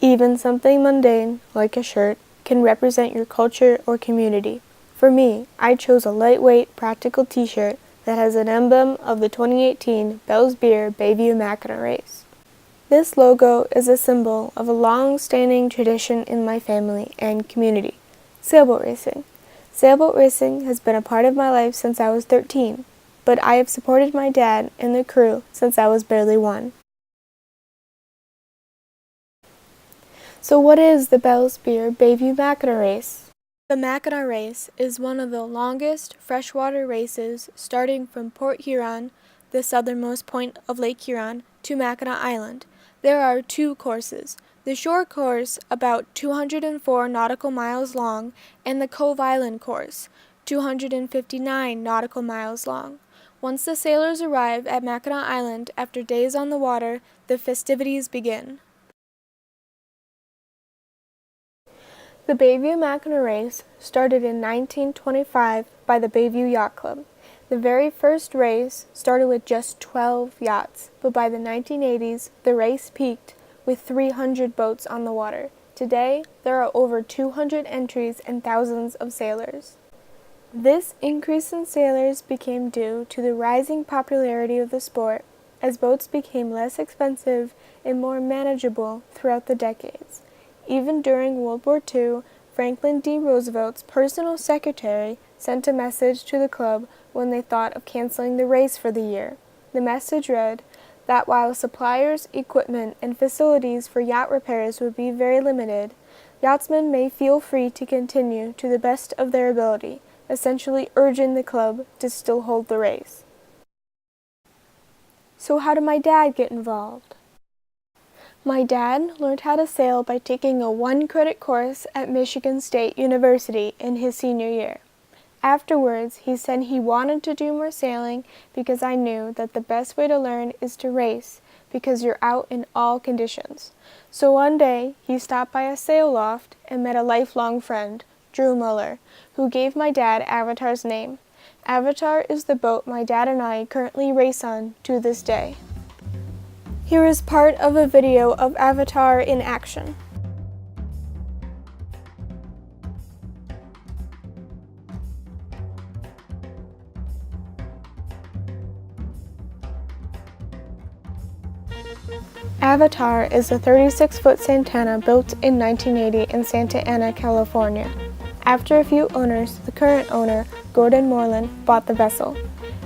Even something mundane, like a shirt, can represent your culture or community. For me, I chose a lightweight, practical t-shirt that has an emblem of the 2018 Bell's Beer Bayview Mackinac race. This logo is a symbol of a long-standing tradition in my family and community, sailboat racing. Sailboat racing has been a part of my life since I was 13, but I have supported my dad and the crew since I was barely 1. So what is the Bell's Beer Bayview Mackinac race? The Mackinac race is one of the longest freshwater races starting from Port Huron, the southernmost point of Lake Huron, to Mackinac Island. There are 2 courses, the shore course about 204 nautical miles long and the Cove Island course, 259 nautical miles long. Once the sailors arrive at Mackinac Island after days on the water, the festivities begin. The Bayview Mackinac race started in 1925 by the Bayview Yacht Club. The very first race started with just 12 yachts, but by the 1980s, the race peaked with 300 boats on the water. Today, there are over 200 entries and thousands of sailors. This increase in sailors became due to the rising popularity of the sport as boats became less expensive and more manageable throughout the decades. Even during World War II, Franklin D. Roosevelt's personal secretary sent a message to the club when they thought of canceling the race for the year. The message read that while suppliers, equipment, and facilities for yacht repairs would be very limited, yachtsmen may feel free to continue to the best of their ability, essentially urging the club to still hold the race. So how did my dad get involved? My dad learned how to sail by taking a 1-credit course at Michigan State University in his senior year. Afterwards, he said he wanted to do more sailing because I knew that the best way to learn is to race because you're out in all conditions. So one day, he stopped by a sail loft and met a lifelong friend, Drew Muller, who gave my dad Avatar's name. Avatar is the boat my dad and I currently race on to this day. Here is part of a video of Avatar in action. Avatar is a 36-foot Santana built in 1980 in Santa Ana, California. After a few owners, the current owner, Gordon Moreland, bought the vessel.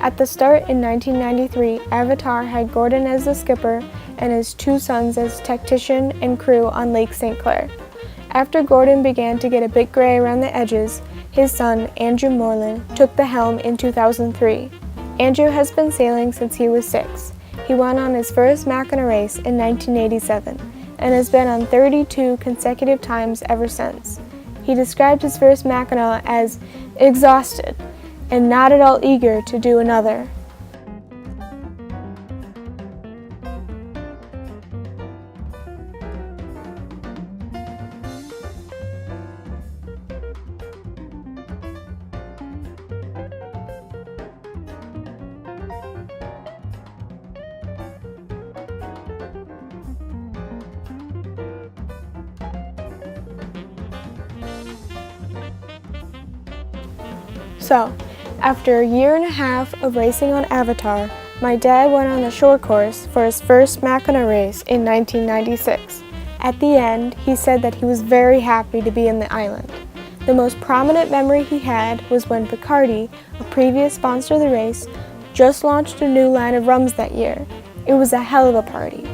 At the start in 1993, Avatar had Gordon as the skipper and his 2 sons as tactician and crew on Lake St. Clair. After Gordon began to get a bit gray around the edges, his son, Andrew Moreland, took the helm in 2003. Andrew has been sailing since he was 6. He went on his first Mackinac race in 1987 and has been on 32 consecutive times ever since. He described his first Mackinac as exhausted and not at all eager to do another. So, after a year and a half of racing on Avatar, my dad went on the shore course for his first Mackinac race in 1996. At the end, he said that he was very happy to be in the island. The most prominent memory he had was when Bacardi, a previous sponsor of the race, just launched a new line of rums that year. It was a hell of a party.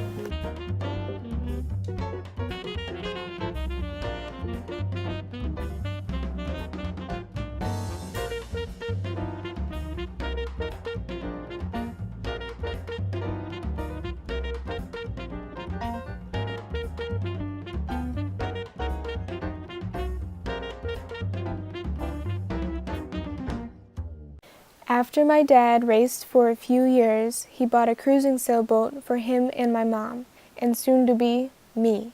After my dad raced for a few years, he bought a cruising sailboat for him and my mom, and soon to be, me.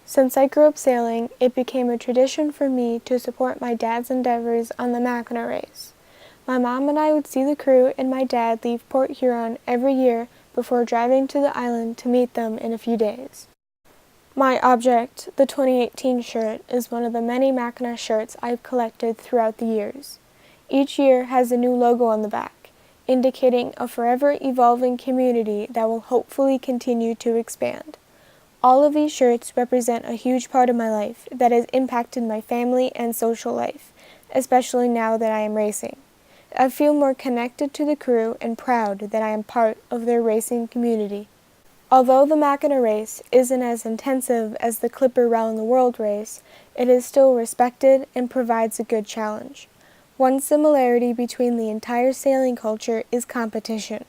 Since I grew up sailing, it became a tradition for me to support my dad's endeavors on the Mackinac race. My mom and I would see the crew and my dad leave Port Huron every year before driving to the island to meet them in a few days. My object, the 2018 shirt, is one of the many Mackinac shirts I've collected throughout the years. Each year has a new logo on the back, indicating a forever evolving community that will hopefully continue to expand. All of these shirts represent a huge part of my life that has impacted my family and social life, especially now that I am racing. I feel more connected to the crew and proud that I am part of their racing community. Although the Mackinac race isn't as intensive as the Clipper Round the World race, it is still respected and provides a good challenge. One similarity between the entire sailing culture is competition.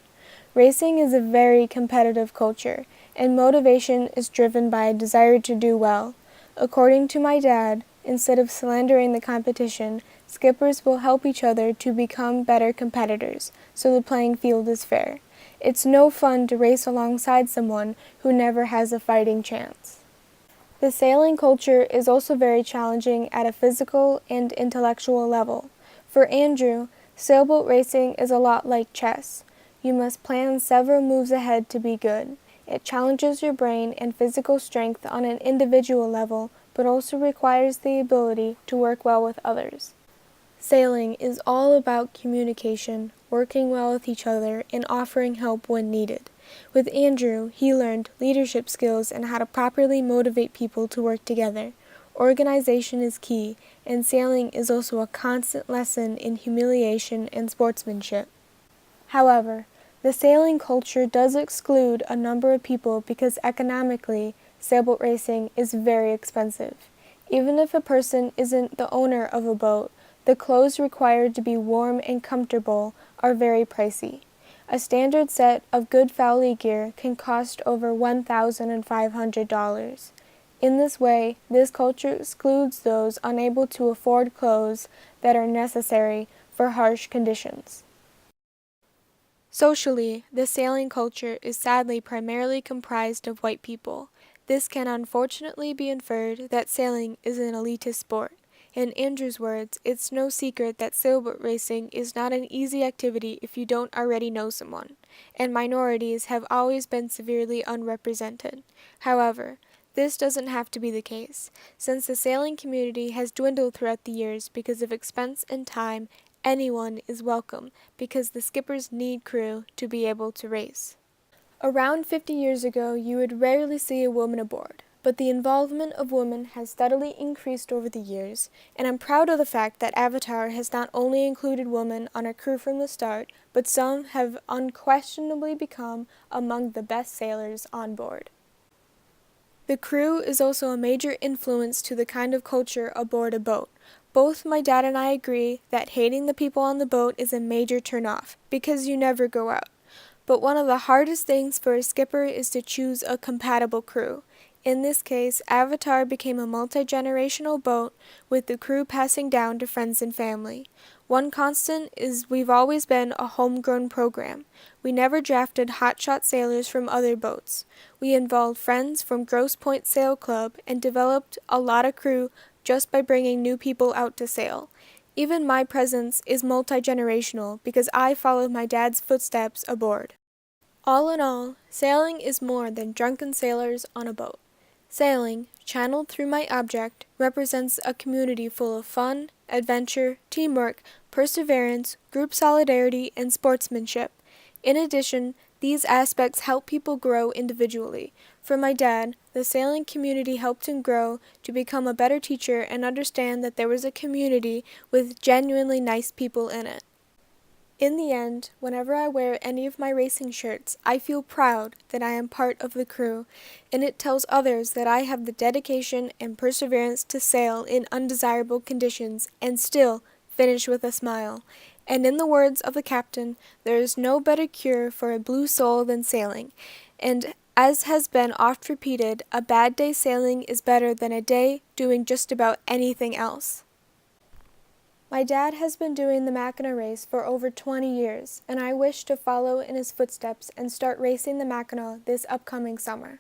Racing is a very competitive culture, and motivation is driven by a desire to do well. According to my dad, instead of slandering the competition, skippers will help each other to become better competitors, so the playing field is fair. It's no fun to race alongside someone who never has a fighting chance. The sailing culture is also very challenging at a physical and intellectual level. For Andrew, sailboat racing is a lot like chess. You must plan several moves ahead to be good. It challenges your brain and physical strength on an individual level, but also requires the ability to work well with others. Sailing is all about communication, working well with each other, and offering help when needed. With Andrew, he learned leadership skills and how to properly motivate people to work together. Organization is key, and sailing is also a constant lesson in humiliation and sportsmanship. However, the sailing culture does exclude a number of people because economically, sailboat racing is very expensive. Even if a person isn't the owner of a boat, the clothes required to be warm and comfortable are very pricey. A standard set of good Fowley gear can cost over $1,500. In this way, this culture excludes those unable to afford clothes that are necessary for harsh conditions. Socially, the sailing culture is sadly primarily comprised of white people. This can unfortunately be inferred that sailing is an elitist sport. In Andrew's words, it's no secret that sailboat racing is not an easy activity if you don't already know someone, and minorities have always been severely unrepresented. However, this doesn't have to be the case, since the sailing community has dwindled throughout the years because of expense and time. Anyone is welcome because the skippers need crew to be able to race. Around 50 years ago, you would rarely see a woman aboard, but the involvement of women has steadily increased over the years, and I'm proud of the fact that Avatar has not only included women on our crew from the start, but some have unquestionably become among the best sailors on board. The crew is also a major influence to the kind of culture aboard a boat. Both my dad and I agree that hating the people on the boat is a major turnoff, because you never go out. But one of the hardest things for a skipper is to choose a compatible crew. In this case, Avatar became a multi-generational boat, with the crew passing down to friends and family. One constant is we've always been a homegrown program. We never drafted hotshot sailors from other boats. We involved friends from Grosse Pointe Sail Club and developed a lot of crew just by bringing new people out to sail. Even my presence is multi-generational because I followed my dad's footsteps aboard. All in all, sailing is more than drunken sailors on a boat. Sailing, channeled through my object, represents a community full of fun, adventure, teamwork, perseverance, group solidarity, and sportsmanship. In addition, these aspects help people grow individually. For my dad, the sailing community helped him grow to become a better teacher and understand that there was a community with genuinely nice people in it. In the end, whenever I wear any of my racing shirts, I feel proud that I am part of the crew, and it tells others that I have the dedication and perseverance to sail in undesirable conditions and still finish with a smile. And in the words of the captain, there is no better cure for a blue soul than sailing. And as has been oft repeated, a bad day sailing is better than a day doing just about anything else. My dad has been doing the Mackinac race for over 20 years, and I wish to follow in his footsteps and start racing the Mackinac this upcoming summer.